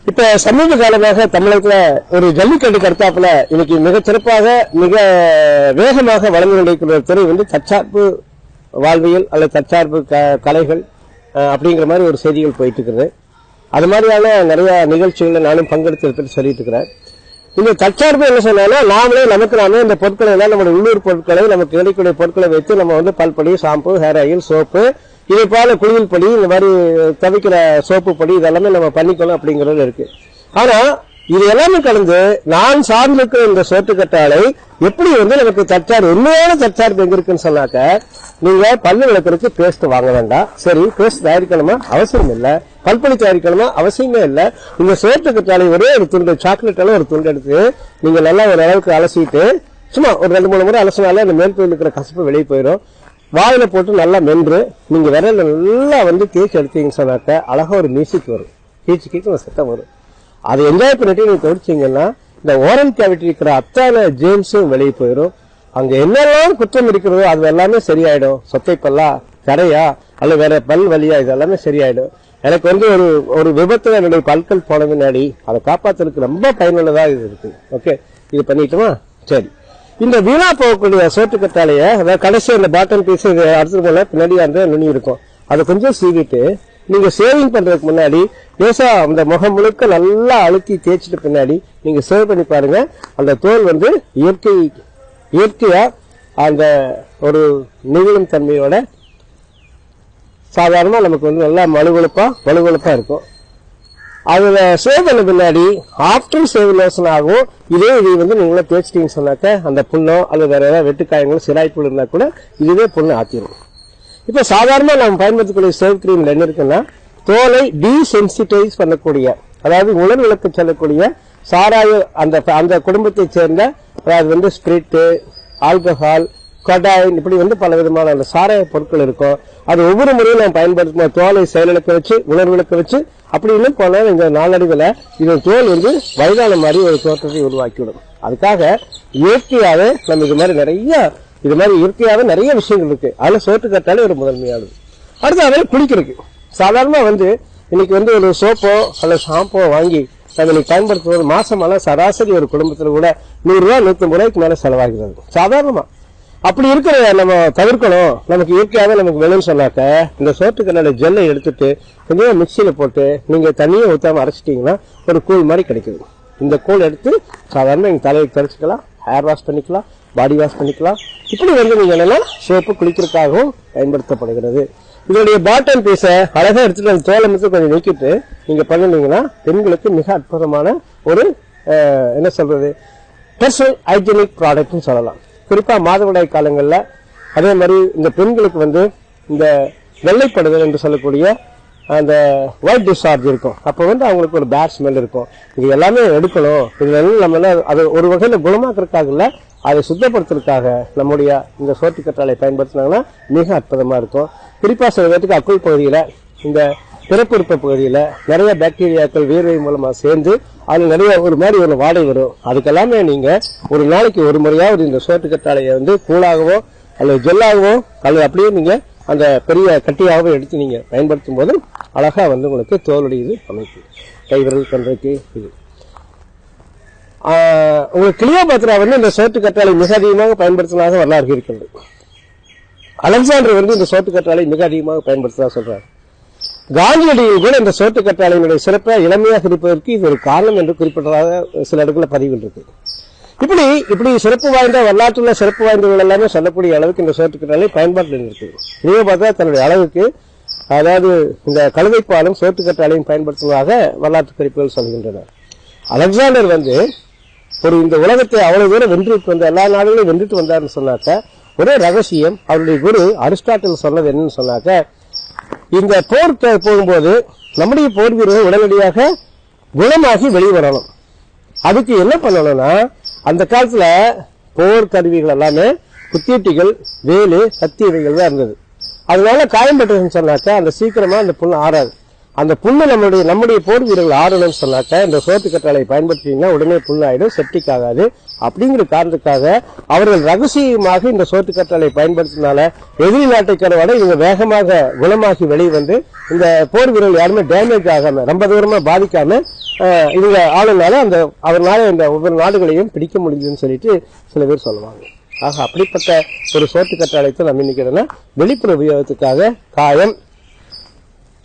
இப்ப சமீப காலமாக தமிழகத்துல ஒரு ஜல்லிக்கட்டு கருத்தாப்புல இன்னைக்கு மிக சிறப்பாக மிக வேகமாக வளர்ந்து கொண்டிருக்கிற துறை வந்து தற்சார்பு வாழ்வியல் அல்லது தற்சார்பு கலைகள் அப்படிங்கிற மாதிரி ஒரு செய்திகள் போயிட்டு இருக்குது. அது மாதிரியான நிறைய நிகழ்ச்சிகளை நானும் பங்கெடுத்து சொல்லிட்டு இருக்கிறேன். இந்த தற்சார்பு என்ன சொன்னாலும் நாமே இந்த பொருட்களை எல்லாம் நம்மளுடைய உள்ளூர் பொருட்களை நமக்கு கிடைக்கக்கூடிய பொருட்களை வைத்து நம்ம வந்து பல்பொடி, ஷாம்பு, ஹேர் ஆயில், சோப்பு, இதை போல குளியல் பொடி, இந்த மாதிரி தவிக்கிற சோப்பு பொடி இதெல்லாமே நம்ம பண்ணிக்கணும் அப்படிங்கறது இருக்கு. ஆனா இது எல்லாமே கலந்து நான் சார்ந்திருக்கிற இந்த சோற்றுக்கற்றாழை எப்படி வந்து நமக்கு தற்சார்பு உண்மையான தற்சார்பு எங்க இருக்குன்னு சொன்னாக்க, நீங்க பல்லு விளக்குறதுக்கு பேஸ்ட் வாங்க வேண்டாம். சரி, பேஸ்ட் தயாரிக்கணுமா? அவசியம் இல்ல. பல்பொடி தயாரிக்கணுமா? அவசியமே இல்ல. இந்த சோற்றுக்கற்றாழை ஒரே ஒரு துண்டு சாக்லேட் எல்லாம் ஒரு துண்டு எடுத்து நீங்க நல்லா ஒரு அளவுக்கு அலசிட்டு சும்மா ஒரு 2-3 முறை அலசினாலே அந்த மேல் பகுதியில் இருக்கிற கசப்பு வெளியே போயிடும். வாயில போட்டு நல்லா மென்று நீங்க விரல நல்லா வந்து தேய்ச்சி எடுத்தீங்கன்னு சொன்னாக்க அழகா ஒரு மியூசிக் வரும், கீச்சு ஒரு சத்தம் வரும். அதை என்ஜாய் பண்ணிட்டு நீங்க தொடிச்சீங்கன்னா இந்த ஓரல் கேவிட்டி இருக்கிற அத்தனை ஜேம்ஸும் வெளியே போயிடும். அங்க என்னெல்லாம் குற்றம் இருக்கிறதோ அது எல்லாமே சரியாயிடும். சொத்தை பல்லா, கரையா, அல்ல வேற பல் வலியா, இது எல்லாமே சரியாயிடும். எனக்கு வந்து ஒரு விபத்துல என்னுடைய பல்கள் போன முன்னாடி அதை காப்பாத்துறதுக்கு ரொம்ப பயனுள்ளதா இது இருக்கு. ஓகே, இது பண்ணிட்டுமா? சரி, இந்த வீணா போகக்கூடிய சோற்றுக்கற்றாழைய அதாவது கடைசி அந்த பாட்டம் பீஸ் அடுத்தது போல பின்னாடி அந்த நுனி இருக்கும், அதை கொஞ்சம் சீவிட்டு நீங்க சேவிங் பண்றதுக்கு முன்னாடி லேசா அந்த முகம் முழுக்க நல்லா அழுத்தி தேய்ச்சிட்டு பின்னாடி நீங்க சேவ் பண்ணி பாருங்க. அந்த தோல் வந்து இயற்கையா அந்த ஒரு நெகிழும் தன்மையோட சாதாரணமா நமக்கு வந்து நல்லா வலுவழுப்பா இருக்கும். அதுல சேவ் பண்ண பின்னாடி ஆப்டர் சேவ் லோஷன் ஆகும். இதை வந்து நீங்களே தேய்ச்சிட்டீங்கன்னு சொன்னாக்க அந்த புண்ணோ அல்லது வேற ஏதாவது வெட்டுக்காயங்களோ சிராய்ப்புள் இருந்தா கூட இதுவே புண்ணு ஆத்திரும். இப்ப சாதாரணமா நம்ம பயன்படுத்தக்கூடிய சேவ் கிரீம்ல என்ன இருக்குன்னா, தோலை டீசென்சிட்டைஸ் பண்ணக்கூடிய, அதாவது உலர் விளக்கு செல்லக்கூடிய சாராய அந்த குடும்பத்தை சேர்ந்த, அதாவது வந்து ஸ்பிரிட், ஆல்கஹால், கொடாயின், இப்படி வந்து பல விதமான அந்த சாராய பொருட்கள் இருக்கும். அது ஒவ்வொரு முறையும் நாம் பயன்படுத்தும் தோலை செயலிழக்க வச்சு உலர் விளக்க வச்சு அப்படி இன்னும் போனா இந்த நாளடைவில் இந்த தோல் வந்து வயதான மாதிரி ஒரு தோற்றத்தை உருவாக்கிவிடும். அதுக்காக இயற்கையாவே நம்ம இது மாதிரி இயற்கையாவே நிறைய விஷயங்கள் இருக்கு. அதுல சோற்றுக்கற்றாழை ஒரு முதன்மையானது. அடுத்து அதில் குளிக்கிறதுக்கு சாதாரணமா வந்து இன்னைக்கு வந்து ஒரு சோப்போ அல்ல ஷாம்போ வாங்கி நம்ம பயன்படுத்துவது மாசமான சராசரி ஒரு குடும்பத்துல கூட 100 ரூபாய் 150 ரூபாய்க்கு மேல செலவாகிறது சாதாரணமா. அப்படி இருக்கிற நம்ம தவிர்க்கணும். நமக்கு இயற்கையாவே நமக்கு வேணும்னு சொன்னாக்க இந்த சோற்றுக்கற்றாழை ஜெல்லை எடுத்துட்டு கொஞ்சம் மிக்சியில போட்டு நீங்க தண்ணியை ஊத்தாம அரைச்சிட்டீங்கன்னா ஒரு கூழ் மாதிரி கிடைக்குது. இந்த கூழ் எடுத்து சாதாரண நீங்க தலையை கரைச்சிக்கலாம், ஹேர் வாஷ் பண்ணிக்கலாம், பாடி வாஷ் பண்ணிக்கலாம். இப்படி வந்து நீங்க என்னன்னா சோப்பு குளிக்கிறதுக்காகவும் பயன்படுத்தப்படுகிறது. இதனுடைய பாட்டம் பீஸ அழகா எடுத்துட்டு அந்த தோலை மட்டும் கொஞ்சம் நீக்கிட்டு நீங்க பண்ணினீங்கன்னா பெண்களுக்கு மிக அற்புதமான ஒரு என்ன சொல்றது பர்சனல் ஹைஜீனிக் ப்ராடக்ட்னு சொல்லலாம். குறிப்பா மாதவிடாய் காலங்கள்ல அதே மாதிரி இந்த பெண்களுக்கு வந்து இந்த வெள்ளைப்படுதல் என்று சொல்லக்கூடிய அந்த ஒயிட் டிஸ்சார்ஜ் இருக்கும். அப்ப வந்து அவங்களுக்கு ஒரு பேட் ஸ்மெல் இருக்கும். இது எல்லாமே எடுக்கணும். இதுல நம்ம அது ஒரு வகையில குணமாக்குறதுக்காக இல்ல, அதை சுத்தப்படுத்துறதுக்காக நம்முடைய இந்த சோற்றுக்கற்றாழை பயன்படுத்தினாங்கன்னா மிக அற்புதமா இருக்கும். குறிப்பா சில பேருக்கு அக்குள் பகுதியில இந்த பிறப்புறுப்பு பகுதியில நிறைய பாக்டீரியாக்கள் வேர்வை மூலமா சேர்ந்து அது நிறைய ஒரு மாதிரி ஒரு வாடை வரும். அதுக்கெல்லாமே நீங்க ஒரு நாளைக்கு ஒரு முறையாவது இந்த சோற்றுக்கற்றாழையை வந்து கூழாகவோ அல்லது ஜெல்லாகவோ அல்லது அப்படியே நீங்க அந்த பெரிய கட்டியாகவோ எடுத்து நீங்க பயன்படுத்தும் போது அழகா வந்து உங்களுக்கு தோலுடைய இது அமைப்பு கைவிரல் கன்றைக்கு இது. உங்களுக்கு கிளியோபாத்ரா வந்து இந்த சோற்றுக்கற்றாழை மிக அதிகமாக பயன்படுத்தினாக வரலாறு இருக்கிறது. அலெக்சாண்டர் வந்து இந்த சோற்றுக்கற்றாழை மிக அதிகமாக பயன்படுத்தினா சொல்றாரு. காந்தியடிகள் கூட இந்த சோற்றுக்கற்றாழையினுடைய சிறப்பை இளமையாக இருப்பதற்கு இது ஒரு காரணம் என்று குறிப்பிட்டதாக சில இடத்துல பதிவில் இருக்கு. இப்படி சிறப்பு வாய்ந்த வரலாற்றுள்ள சிறப்பு வாய்ந்தவர்கள் எல்லாமே சொல்லக்கூடிய அளவுக்கு இந்த சோற்றுக்கற்றாழை பயன்பாட்டில் இருக்கு. கிளியோபாத்ரா தன்னுடைய அளவுக்கு அதாவது இந்த கழுதைப்பாலும் சோற்றுக்கற்றாழையும் பயன்படுத்துவதாக வரலாற்று குறிப்புகள் சொல்கின்றனர். அலெக்சாண்டர் வந்து இந்த உலகத்தை அவ்வளவு தூரம் வென்றுட்டு வந்த எல்லா நாடுகளையும் வென்றுட்டு வந்தாருன்னு சொன்னாக்க ஒரே ரகசியம் அவருடைய குரு அரிஸ்டாட்டில் சொன்னது என்னன்னு சொன்னாக்க, இந்த போர் போகும்போது நம்முடைய போர் வீரர்கள் உடனடியாக குணமாகி வெளிவரணும். அதுக்கு என்ன பண்ணணும்னா, அந்த காலத்துல போர் கருவிகள் எல்லாமே குத்தீட்டிகள், வேலு, கத்தி இவைகள் தான் இருந்தது. அதனால காயம்பட்டுன்னு சொன்னாக்க அந்த சீக்கிரமா அந்த புண்ணு ஆறாது. அந்த புண்ணு நம்முடைய போர் வீரர்கள் ஆறணும்னு சொன்னாக்க இந்த சோற்றுக்கற்றாழை பயன்படுத்தினீங்கன்னா உடனே புண்ணு ஆயிடும், செப்டிக் ஆகாது. அப்படிங்கிற காரணத்துக்காக அவர்கள் ரகசியமாக இந்த சோற்றுக்கற்றாழை பயன்படுத்தினால எதிரி நாட்டைக்கிறவரை இவங்க வேகமாக குணமாகி வெளியே வந்து இந்த போர் வீரர்கள் யாருமே டேமேஜ் ஆகாம ரொம்ப தூரமா பாதிக்காம இவங்க ஆளுனால அவர்னால இந்த ஒவ்வொரு நாடுகளையும் பிடிக்க முடியுதுன்னு சொல்லிட்டு சில பேர் சொல்லுவாங்க. ஆக அப்படிப்பட்ட ஒரு சோற்று கற்றாழைத்தை நம்ம இன்னைக்கு வெளிப்புற உபயோகத்துக்காக காயம்,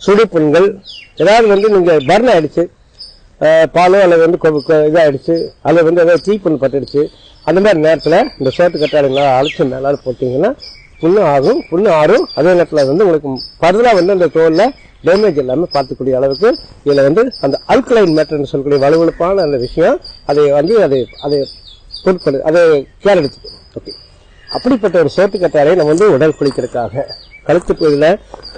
சுடுப்புண்கள், ஏதாவது நீங்க பர்ன் ஆயிடுச்சு, பாலோ அல்லது இதாயிடுச்சு, அல்லது ஏதாவது தீப்புண் பட்டுடுச்சு, அந்த மாதிரி நேரத்துல இந்த சோற்று கற்றாழைங்களை அழைச்சி மேலால போட்டீங்கன்னா புண்ணு ஆகும், புண்ணு ஆறும். அதே நேரத்தில் உங்களுக்கு பருதலா அந்த தோல்ல டேமேஜ் இல்லாம பார்த்துக்கூடிய அளவுக்கு இதுல அந்த அல்கலைன் மேட்டர்னு சொல்லக்கூடிய வலுவழுப்பான அந்த விஷயம் அதை அதை பொருட்படு அதை கேர் எடுத்துக்கும். ஓகே, அப்படிப்பட்ட ஒரு சோற்று கற்றாழை நம்ம உடல் குளிக்கிறதுக்காக கழுத்து பகுதியில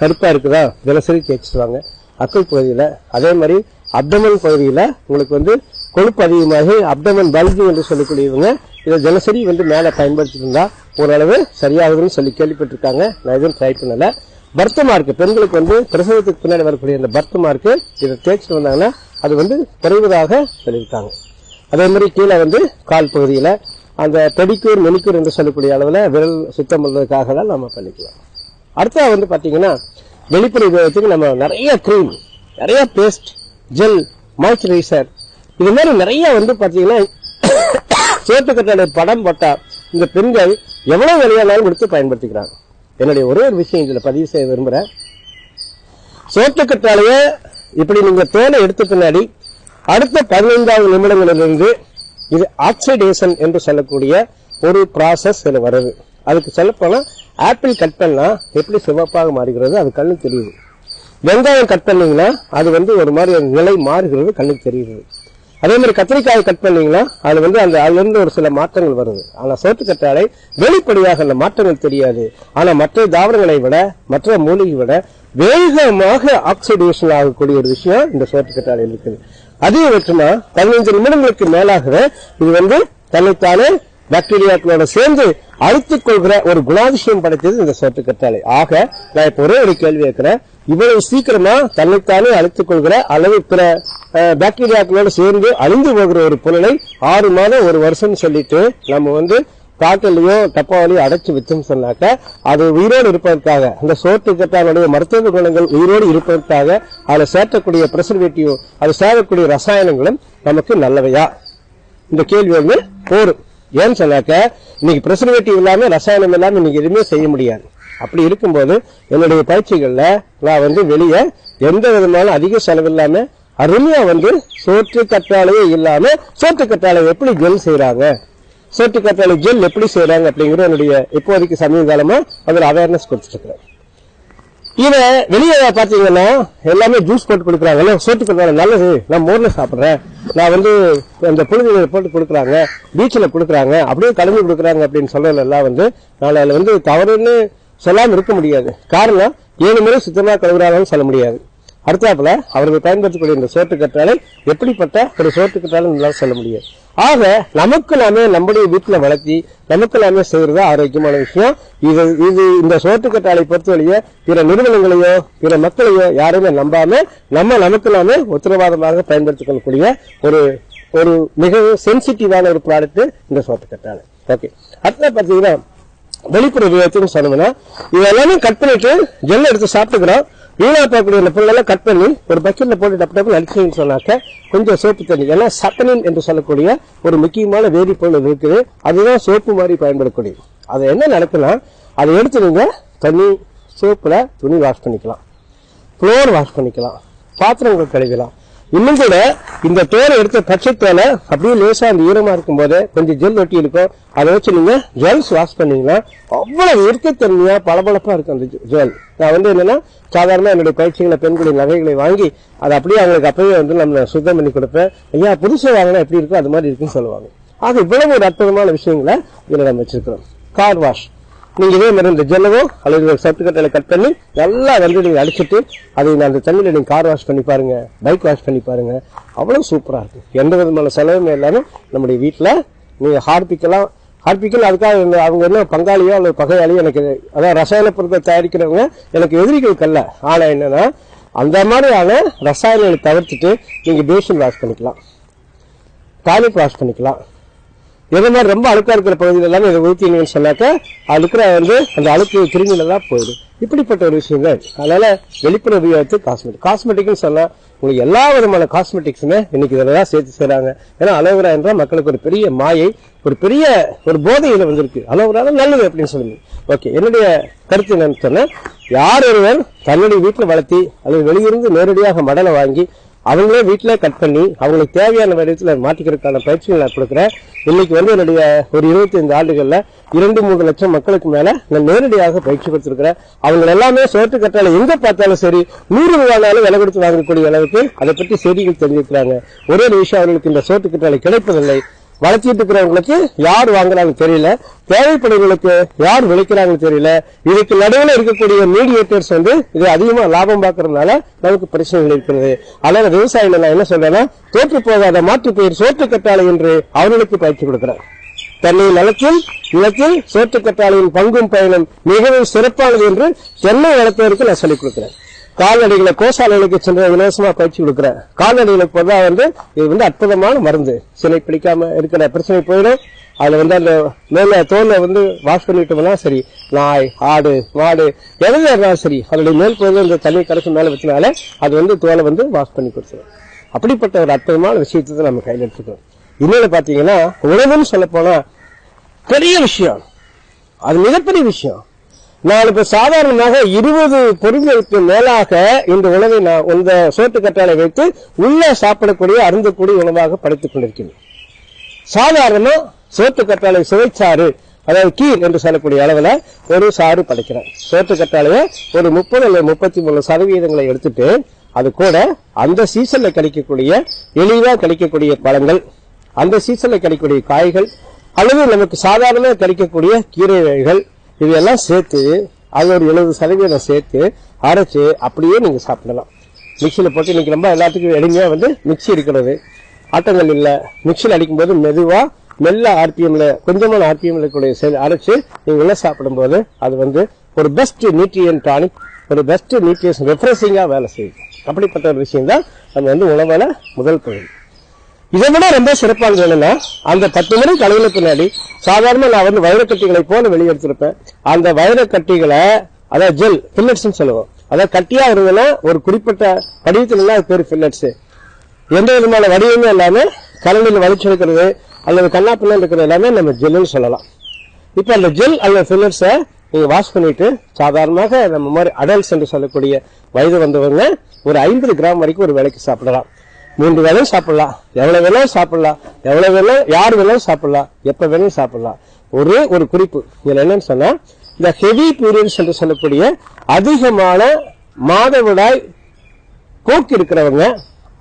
கருப்பா இருக்குதா தினசரி தேய்ச்சிடுவாங்க. அக்கல் பகுதியில அதே மாதிரி அப்டமன் பகுதியில உங்களுக்கு கொழுப்பு அதிகமாகி அப்டமன் பல்ஜி என்று சொல்லக்கூடியவங்க இதை தினசரி மேல பயன்படுத்திட்டு இருந்தா ஓரளவு சரியாகுதுன்னு சொல்லி கேள்விப்பட்டிருக்காங்க. நான் எதுவும் ட்ரை பண்ணல. பர்த் மார்க் பெண்களுக்கு பிரசவத்துக்கு பின்னாடி வரக்கூடிய இந்த பர்த் மார்க் இதை தேய்ச்சிட்டு வந்தாங்கன்னா அது குறைவதாக சொல்லியிருக்காங்க. அதே மாதிரி கீழே கால் பகுதியில அந்த பெடிக்கூர் மெனிக்கூர் என்று சொல்லக்கூடிய அளவுல விரல் சுத்தம் பண்ணுறதுக்காக தான் நம்ம பண்ணிக்கலாம். அடுத்த பாத்தீங்கன்னா வெளிப்புற உபயோகத்துக்கு நம்ம நிறைய கிரீம், நிறைய பேஸ்ட், ஜெல், மாய்ஸ்சரைசர் இது மாதிரி நிறைய பாத்தீங்கன்னா சோற்று கற்றாழை படம் போட்டா இந்த பெண்கள் எவ்வளவு விலையானாலும் கொடுத்து பயன்படுத்திக்கிறாங்க. என்னுடைய ஒரே ஒரு விஷயம் இதுல பதிவு செய்ய விரும்புறேன். சோற்று கற்றாழைய இப்படி நீங்க தோலை எடுத்த பின்னாடி அடுத்த 15 நிமிடங்களிலிருந்து இது ஆக்சிடேஷன் என்று சொல்லக்கூடிய ஒரு ப்ராசஸ் இதுல வருது. அதுக்கு சொல்லப்போனா ஆப்பிள் கட் பண்ணா எப்படி சிவப்பாக மாறுகிறது அது கண்ணுக்கு தெரியுது. வெங்காயம் கட் பண்ணீங்கன்னா அது ஒரு மாதிரி நிலை மாறுகிறது கண்ணுக்கு தெரியுது. அதே மாதிரி கத்திரிக்காய் கட் பண்ணீங்கன்னா அது அதுல இருந்து ஒரு சில மாற்றங்கள் வருது. ஆனா சோற்று கற்றாழை வெளிப்படையாக அந்த மாற்றங்கள் தெரியாது. ஆனா மற்ற தாவரங்களை விட மற்ற மூலிகை விட வேகமாக ஆக்சிடேஷன் ஆகக்கூடிய ஒரு விஷயம் இந்த சோற்று கற்றாழை இருக்குது. அதிகபட்சமா 15 நிமிடங்களுக்கு மேலாகவே இது தன்னைத்தானே பாக்டீரியாக்களோட சேர்ந்து அழுத்திக் கொள்கிற ஒரு குணாதிசயம் படைத்தது இந்த சோற்று கற்றாழை. ஆக நான் இப்ப ஒரே ஒரு கேள்வி கேட்கிறேன். இவ்வளவு சீக்கிரமா தன்னைத்தானே அழுத்திக் கொள்கிற அல்லது பிற பாக்டீரியாக்களோட சேர்ந்து அழிந்து போகிற ஒரு பொருளை 6 மாதம் 1 வருஷம் சொல்லிட்டு நம்ம பாட்டிலையோ டப்பாவிலையோ அடைச்சு வச்சோம்னு சொன்னாக்க அது உயிரோடு இருப்பதற்காக அந்த சோற்று கற்றாழையுடைய மருத்துவ குணங்கள் உயிரோடு இருப்பதற்காக அதுல சேர்க்கக்கூடிய பிரசர்வேட்டிவ் அது சேர்க்கக்கூடிய ரசாயனங்களும் நமக்கு நல்லவையா? இந்த கேள்வி போரும். ஏன்னு சொன்னாக்க இன்னைக்கு பிரசர்வேட்டிவ் இல்லாம ரசாயனம் இல்லாம இன்னைக்கு எதுவுமே செய்ய முடியாது. அப்படி இருக்கும்போது என்னுடைய பயிற்சிகள்ல நான் வெளியே எந்த விதமான அதிக செலவு இல்லாம அருமையா சோற்று கற்றாழையே இல்லாம சோற்று கற்றாழை எப்படி ஜெல் செய்யறாங்க, சோற்று கற்றாழை ஜெல் எப்படி செய்யறாங்க அப்படிங்கிற என்னுடைய இப்போதைக்கு சமீப காலமா அதில் அவேர்னஸ் கொடுத்துட்டு இருக்கிறேன். இத வெளியே பாத்தீங்கன்னா எல்லாமே ஜூஸ் போட்டு கொடுக்குறாங்க. சோற்று கற்றாழை நல்லது, நான் மோர்ல சாப்பிடுறேன், நான் அந்த புழுதி போட்டு கொடுக்குறாங்க, பீச்சில் கொடுக்குறாங்க, அப்படியே கலந்து கொடுக்குறாங்க அப்படின்னு சொல்றதுல எல்லாம் நான் அதுல தவறுன்னு சொல்லாம இருக்க முடியாது. காரணம் 7 முறை சுத்தமா கழுவுறாங்கன்னு சொல்ல முடியாது. அடுத்தாப்புல அவர்கள் பயன்படுத்தக்கூடிய இந்த சோற்று கற்றாழை எப்படிப்பட்ட ஒரு சோற்று கற்றாழை சொல்ல முடியாது. ஆக நமக்கு நாமே நம்முடைய வீட்டுல வளர்த்தி நமக்கு நாமே செய்யறது ஆரோக்கியமான விஷயம். இது இந்த சோற்று கற்றாழை பொறுத்தவரைய பிற நிறுவனங்களையோ பிற மக்களையோ யாருமே நம்பாம நமக்கு நாமே உத்தரவாதமாக பயன்படுத்திக் கொள்ளக்கூடிய ஒரு மிகவும் சென்சிட்டிவான ஒரு ப்ராடக்ட் இந்த சோற்று கற்றாழை. ஓகே, அடுத்த பாத்தீங்கன்னா வெளிப்புற உபயோகத்துக்கு சொன்னோம்னா இது எல்லாமே கட் பண்ணிட்டு ஜெல் எடுத்து சாப்பிட்டுக்கிறோம். வீணா பார்க்கக்கூடிய இந்த பொருளெல்லாம் கட் பண்ணி ஒரு பக்கெட்ல போட்டு டப்பு அடிச்சுன்னு சொன்னாக்க கொஞ்சம் சோப்பு தண்ணி, ஏன்னா சப்பனின் என்று சொல்லக்கூடிய ஒரு முக்கியமான வேதிப்பொருள் இருக்குது. அதுதான் சோப்பு மாதிரி பயன்படக்கூடிய. அது என்ன நடக்குன்னா அதை எடுத்து நீங்க தண்ணி சோப்புல துணி வாஷ் பண்ணிக்கலாம், ஃப்ளோர் வாஷ் பண்ணிக்கலாம், பாத்திரங்கள் கழுவிக்கலாம். இன்னும் கூட இந்த தோலை எடுத்த பச்சை தோலை அப்படியே லேசா அந்த ஈரமா இருக்கும் போது கொஞ்சம் ஜெல் ஒட்டி இருக்கும். அதை வச்சு நீங்க ஜெல்ஸ் வாஷ் பண்ணீங்கன்னா அவ்வளவு இயற்கைத்தன்மையா பளபளப்பா இருக்கும் அந்த ஜெல். நான் என்னன்னா சாதாரண என்னுடைய பயிற்சிகளை பெண்களுடைய நகைகளை வாங்கி அதை அப்படியே அவங்களுக்கு அப்பவே நம்ம சுத்தம் பண்ணி கொடுப்பேன். ஐயா புதுசா வாங்கினா எப்படி இருக்கும் அது மாதிரி இருக்குன்னு சொல்லுவாங்க. ஆக இவ்வளவு ஒரு அற்புதமான விஷயங்களை இதுல நம்ம வச்சிருக்கிறோம். கார் வாஷ் நீங்க இதே மாதிரி இந்த ஜெல்லவோ அல்லது சோற்று கற்றாழை கட் பண்ணி நல்லா நீங்க அடிச்சுட்டு அதை அந்த தண்ணியில நீங்க கார் வாஷ் பண்ணி பாருங்க, பைக் வாஷ் பண்ணி பாருங்க, அவ்வளவு சூப்பரா இருக்கு. எந்த விதமான செலவுமே இல்லாம நம்முடைய வீட்டுல நீங்க ஹார்பிக்கலாம். அதுக்காக அவங்க என்ன பங்காளியோ அல்லது பகையாளியோ எனக்கு அதாவது ரசாயன பொருட்கள் தயாரிக்கிறவங்க எனக்கு எதிரிகளுக்கு அல்ல. ஆனா என்னன்னா அந்த மாதிரியான ரசாயனங்களை தவிர்த்துட்டு நீங்க பேஷன் வாஷ் பண்ணிக்கலாம், டாய்லெட் வாஷ் பண்ணிக்கலாம். எது மாதிரி ரொம்ப அழுக்கா இருக்கிற பகுதியில் எல்லாமே இதை ஊற்றினீங்கன்னு சொன்னாக்க அது இருக்கிற அந்த அழுக்கு கிருமிகள் எல்லாம் போயிடும். இப்படிப்பட்ட ஒரு விஷயங்கள். அதனால வெளிப்புற உபயோகத்து காஸ்மெட்டிக்னு சொன்னா உங்களுக்கு எல்லா விதமான காஸ்மெட்டிக்ஸுமே இன்னைக்கு இதெல்லாம் சேர்த்து செய்றாங்க. ஏன்னா அலோவேரா என்றால் மக்களுக்கு ஒரு பெரிய மாயை, ஒரு பெரிய ஒரு போதையில வந்திருக்கு. அலோவேரா நல்லது அப்படின்னு சொல்லுங்க. ஓகே, என்னுடைய கருத்து என்னன்னு சொன்னா, யார் ஒருவர் தன்னுடைய வீட்டில் வளர்த்தி அல்லது வெளியிருந்து நேரடியாக மடலை வாங்கி அவங்களே வீட்டிலே கட் பண்ணி அவங்களுக்கு தேவையான விதத்தில் மாற்றிக்கிறதுக்கான பயிற்சிகள் நான் கொடுக்குறேன். இன்னைக்கு என்னுடைய ஒரு 25 ஆண்டுகள்ல 2-3 லட்சம் மக்களுக்கு மேல நான் நேரடியாக பயிற்சி கொடுத்திருக்கிறேன். அவங்க எல்லாமே சோற்று கற்றால எங்க பார்த்தாலும் சரி 100 ரூபாய்னாலும் விலை கொடுத்து வாங்கக்கூடிய அளவுக்கு அதை பற்றி செய்திகள் தெரிஞ்சிருக்கிறாங்க. ஒரே விஷயம், அவர்களுக்கு இந்த சோற்று கற்றாலை கிடைப்பதில்லை. வளர்த்திட்டு இருக்கிறவங்களுக்கு யார் வாங்குறாங்க தெரியல, தேவைப்படுவங்களுக்கு யார் விளைக்கிறாங்கன்னு தெரியல. இதுக்கு நடுவில் இருக்கக்கூடிய மீடியேட்டர்ஸ் இது அதிகமா லாபம் பார்க்கறதுனால நமக்கு பிரச்சனைகள் இருக்கிறது. அதனால விவசாயிகள் நான் என்ன சொல்றேன்னா, தோற்று போகாத மாற்று பெயர் சோற்று கற்றாழை என்று அவர்களுக்கு பயிற்சி கொடுக்கிறேன். தென்னை நிலத்தில் சோற்று கற்றாழையின் பங்கும் பயனும் மிகவும் சிறப்பானது என்று தென்னை வளர்த்தவருக்கு நான் சொல்லிக் கொடுக்கிறேன். கால்நடைகளை கோசாலைகளுக்கு சென்று இலவசமா பயிற்சி கொடுக்கிறேன். கால்நடைகளுக்கு பொதுவா இது அற்புதமான மருந்து. சினை பிடிக்காம இருக்கிற பிரச்சனை போயிடும். அதுல அந்த மேல தோலை வாஷ் பண்ணிட்டோம்னா சரி, நாய், ஆடு, மாடு எதுவும் இருந்தாலும் சரி, அதனுடைய மேல் போது இந்த தண்ணி கரைச்சு மேல வச்சனால அது தோலை வாஷ் பண்ணி கொடுத்துரும். அப்படிப்பட்ட ஒரு அற்புதமான விஷயத்தை நம்ம கையில் எடுத்துக்கிறோம். இன்னொன்னு பாத்தீங்கன்னா, உணவுன்னு சொல்ல போனா பெரிய விஷயம், அது மிகப்பெரிய விஷயம். நான் இப்ப சாதாரணமாக 20 பொருட்களுக்கு மேலாக இந்த உணவை நான் இந்த சோற்று கற்றாழை வைத்து உள்ள சாப்பிடக்கூடிய அருந்தக்கூடிய உணவாக படைத்துக் கொண்டிருக்கிறேன். சாதாரணமா சோற்று கற்றாழை சுவைச்சாறு, அதாவது கீர் என்று சொல்லக்கூடிய அளவுல ஒரு சாறு படைக்கிறேன். சோற்று கற்றாழைய ஒரு 30 அல்லது 33% எடுத்துட்டு அது கூட அந்த சீசன்ல கிடைக்கக்கூடிய எளிதா கிடைக்கக்கூடிய பழங்கள், அந்த சீசன்ல கிடைக்கக்கூடிய காய்கள் அல்லது நமக்கு சாதாரணமாக கிடைக்கக்கூடிய கீரை வகைகள் இதெல்லாம் சேர்த்து அது ஒரு 70% சேர்த்து அரைச்சு அப்படியே நீங்க சாப்பிடலாம். மிக்சியில போட்டு இன்னைக்கு ரொம்ப எல்லாத்துக்கும் எளிமையா மிக்சி இருக்கிறது, ஆட்டங்கள் இல்ல. மிக்சியில் அடிக்கும் போது மெதுவா மெல்ல ஆர்பிஎம்ல கொஞ்சமான ஆர்பிஎம்ல அரைச்சு நீங்க எல்லாம் சாப்பிடும் போது அது ஒரு பெஸ்ட் நியூட்ரியன் டானிக், ஒரு பெஸ்ட் நியூட்ரியன் ரெஃப்ரெஷிங்கா வேலை செய்யும். அப்படிப்பட்ட ஒரு விஷயம் தான் நம்ம உணவுல முதல் பகுதி. இதை விட ரொம்ப சிறப்பானது என்னன்னா, அந்த 10 மணி கலையில பின்னாடி சாதாரண நான் வைரக்கட்டிகளை போல வெளியெடுத்திருப்பேன். அந்த வைரக்கட்டிகளை அதாவது ஜெல் பில்லட்ஸ் சொல்லுவோம். அதாவது கட்டியா இருந்ததுன்னா ஒரு குறிப்பிட்ட வடிவத்துல அது பேர் பில்லட்ஸ். எந்த விதமான வடிவமே எல்லாமே கலனில் வலிச்செடுக்கிறது அல்லது கண்ணாப்பிள்ள இருக்கிறது எல்லாமே நம்ம ஜெல்லுன்னு சொல்லலாம். இப்ப அந்த ஜெல் அல்லது பில்லட்ஸை நீங்க வாஷ் பண்ணிட்டு சாதாரணமாக நம்ம மாதிரி அடல்ட்ஸ் என்று சொல்லக்கூடிய வயது வந்தவங்க ஒரு 50 கிராம் வரைக்கும் ஒரு வேலைக்கு சாப்பிடலாம். 3 வேளையும் சாப்பிடலாம், எவ்வளவு வேணாலும் சாப்பிடலாம், எவ்வளவு வேணாலும் யார் வேணாலும் சாப்பிடலாம், எப்ப வேணாலும் சாப்பிடலாம். ஒரு குறிப்பு இதுல என்னன்னு சொன்னா, இந்த ஹெவி பீரியட்ஸ் என்று சொல்லக்கூடிய அதிகமான மாதவிடாய் போக்கு இருக்கிறவங்க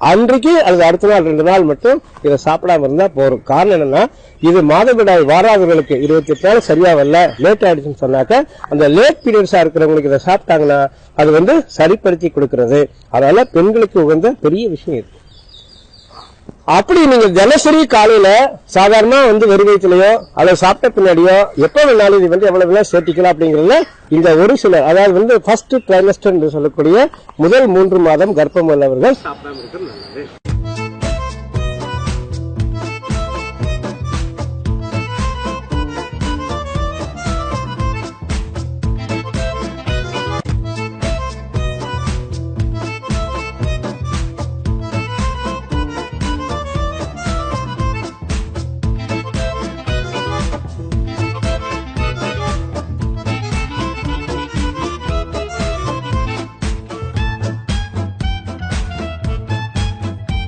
அன்றைக்கு அல்லது அடுத்த நாள் 2 நாள் மட்டும் இதை சாப்பிடாம இருந்தா போறோம். காரணம் என்னன்னா, இது மாதவிடாய் வாராதவர்களுக்கு 28 நாள் சரியா வரல, லேட் ஆயிடுச்சுன்னு சொன்னாக்க அந்த லேட் பீரியட்ஸா இருக்கிறவங்களுக்கு இதை சாப்பிட்டாங்கன்னா அது சரிப்படுத்தி கொடுக்கிறது. அதனால பெண்களுக்கு உகந்த பெரிய விஷயம் இது. அப்படி நீங்க தினசரி காலையில சாதாரணமா வெறும் வயிற்றுலயோ அல்லது சாப்பிட்ட பின்னாடியோ எப்ப வேணாலும் இது எவ்வளவு வேணா சேர்த்திக்கலாம். அப்படிங்கறதுல இந்த ஒரு சில அதாவது ஃபர்ஸ்ட் ட்ரைமஸ்டர் என்று சொல்லக்கூடிய முதல் 3 மாதம் கர்ப்பம் உள்ளவர்கள் சாப்பிடாம இருக்கிறது நல்லது.